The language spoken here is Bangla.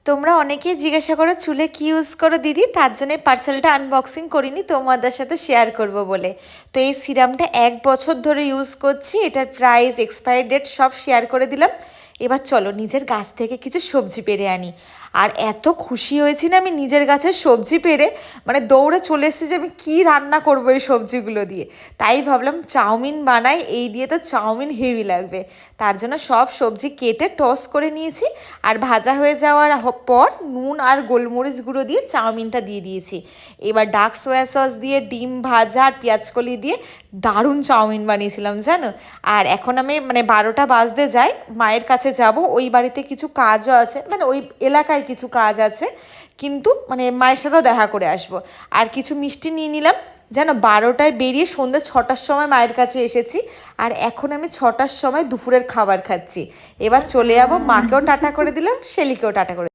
তোমরা অনেকেই জিজ্ঞাসা করো চুলে কি ইউজ করো দিদি, তার জন্য পার্সেলটা আনবক্সিং করিনি, তোমাদের সাথে শেয়ার করব বলে। তো এই সিরামটা 1 বছর ধরে ইউজ করছি, এটার প্রাইস এক্সপায়ারি ডেট সব শেয়ার করে দিলাম। এবার চলো নিজের গাছ থেকে কিছু সবজি পেড়ে আনি। আর এত খুশি হয়েছি না আমি নিজের গাছের সবজি পেড়ে, মানে দৌড়ে চলে এসেছি যে আমি কী রান্না করবো এই সবজিগুলো দিয়ে। তাই ভাবলাম চাউমিন বানাই, এই দিয়ে তো চাউমিন হেভি লাগবে। তার জন্য সব সবজি কেটে টস করে নিয়েছি, আর ভাজা হয়ে যাওয়ার পর নুন আর গোলমরিচ গুঁড়ো দিয়ে চাউমিনটা দিয়ে দিয়েছি। এবার ডার্ক সোয়া সস দিয়ে ডিম ভাজা আর পেঁয়াজকলি দিয়ে দারুণ চাউমিন বানিয়েছিলাম জানো। আর এখন আমি মানে 12টা বাজতে যাই, মায়ের কাছে যাব, ওই বাড়িতে কিছু কাজও আছে, মানে ওই এলাকায় কিছু কাজ আছে, কিন্তু মানে মায়ের সাথেও দেখা করে আসবো। আর কিছু মিষ্টি নিয়ে নিলাম যেন। 12টায় বেরিয়ে সন্ধ্যে 6টার সময় মায়ের কাছে এসেছি, আর এখন আমি 6টার সময় দুপুরের খাবার খাচ্ছি। এবার চলে যাবো, মাকেও টাটা করে দিলাম, শেলিকেও টাটা করে